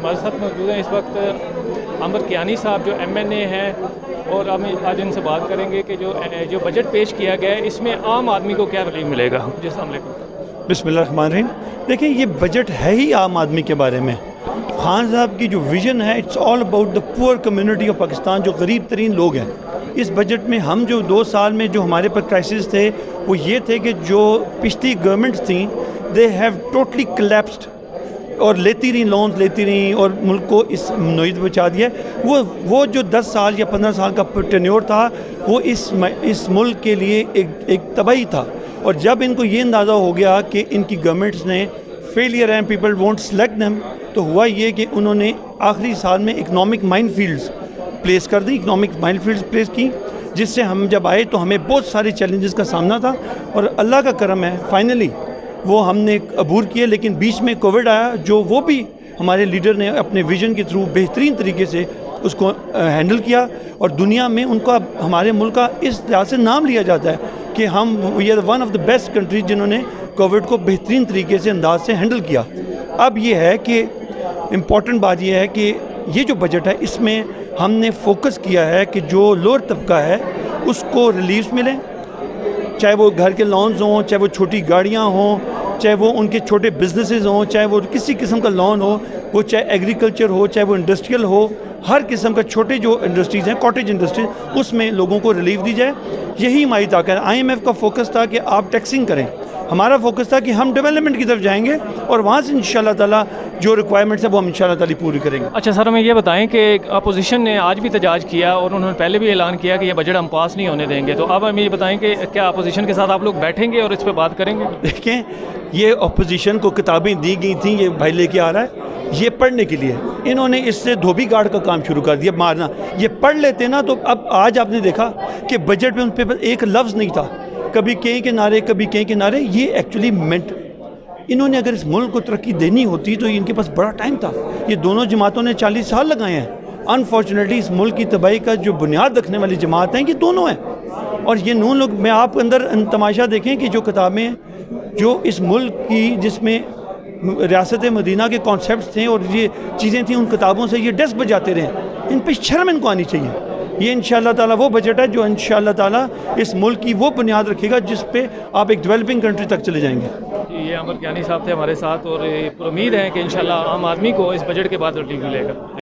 हमारे साथ मौजूद हैं इस वक्त अमर कियानी साहब जो MNA हैं, और हम आज इनसे बात करेंगे कि जो बजट पेश किया गया है इसमें आम आदमी को क्या रिलीफ मिलेगा। जी अस्सलाम वालेकुम। बिस्मिल्लाहिर्रहमानिर्रहीम। देखिए, ये बजट है ही आम आदमी के बारे में। खान साहब की जो विज़न है, it's all about the poor community of Pakistan, जो गरीब तरीन लोग हैं। इस बजट में हम जो 2 साल में जो हमारे पर क्राइसिस थे वो ये थे कि जो पिछली गवर्नमेंट्स थी दे हैव टोटली कोलैप्स्ड, और लेती रही लोन्स लेती रही और मुल्क को इस नोयत में बचा दिया। वो जो 10 साल या 15 साल का टेन्योर था वो इस मुल्क के लिए एक तबाही था। और जब इनको ये अंदाज़ा हो गया कि इनकी गवर्नमेंट्स ने failure and people won't select them, तो हुआ ये कि उन्होंने आखिरी साल में इकनॉमिक माइनफील्ड्स प्लेस कर दी, इकनॉमिक माइनफील्ड्स प्लेस की, जिससे हम जब आए तो हमें बहुत सारे चैलेंजेस का सामना था। और अल्लाह का करम है, फाइनली वो हमने अबूर किए। लेकिन बीच में कोविड आया, जो वो भी हमारे लीडर ने अपने विजन के थ्रू बेहतरीन तरीके से उसको हैंडल किया। और दुनिया में उनका, हमारे मुल्क का इस लिहाज से नाम लिया जाता है कि हम we are one of the best countries जिन्होंने कोविड को बेहतरीन तरीके से अंदाज से हैंडल किया। अब ये है कि इम्पॉर्टेंट बात यह है कि ये जो बजट है इसमें हमने फोकस किया है कि जो लोअर तबका है उसको रिलीफ मिले, चाहे वो घर के लोन्स हों, चाहे वो छोटी गाड़ियाँ हों, चाहे वो उनके छोटे बिजनेसेस हों, चाहे वो किसी किस्म का लोन हो, वो चाहे एग्रीकल्चर हो, चाहे वो इंडस्ट्रियल हो, हर किस्म का छोटे जो इंडस्ट्रीज़ हैं, कॉटेज इंडस्ट्रीज, उसमें लोगों को रिलीफ दी जाए। यही हमारी ताकत है। IMF का फोकस था कि आप टैक्सिंग करें, हमारा फोकस था कि हम डेवलपमेंट की तरफ जाएंगे और वहाँ से इंशाल्लाह ताला जो रिक्वायरमेंट्स है वो हम इंशाल्लाह ताला पूरी करेंगे। अच्छा सर, हमें ये बताएं कि अपोजिशन ने आज भी तजाज किया और उन्होंने पहले भी ऐलान किया कि ये बजट हम पास नहीं होने देंगे, तो अब हमें ये बताएं कि क्या अपोजिशन के साथ आप लोग बैठेंगे और इस पर बात करेंगे? देखें, ये अपोजिशन को किताबें दी गई थी, ये भाई लेके आ रहा है, ये पढ़ने के लिए। इन्होंने इससे धोबी गार्ड का काम शुरू कर दिया, मारना। ये पढ़ लेते ना तो अब आज आपने देखा कि बजट में उन पे एक लफ्ज़ नहीं था, कभी कहीं के नारे, कभी कहीं के नारे। ये एक्चुअली मेंट, इन्होंने अगर इस मुल्क को तरक्की देनी होती तो इनके पास बड़ा टाइम था। ये दोनों जमातों ने 40 साल लगाए हैं। अनफॉर्चुनेटली इस मुल्क की तबाही का जो बुनियाद रखने वाली जमात हैं ये दोनों हैं। और ये नून लोग, मैं आप अंदर तमाशा देखें कि जो किताबें जो इस मुल्क की, जिसमें रियासत मदीना के कॉन्सेप्ट्स थे और ये चीज़ें थी, उन किताबों से ये डेस्क बजाते रहे। इन पर शर्म इनको आनी चाहिए। ये इंशाअल्लाह ताला वो बजट है जो इंशाअल्लाह ताला इस मुल्क की वो बुनियाद रखेगा जिस पे आप एक डेवलपिंग कंट्री तक चले जाएंगे। ये अमर कियानी साहब थे हमारे साथ, और उम्मीद है कि इंशाअल्लाह आम आदमी को इस बजट के बाद रिलीफ मिलेगा।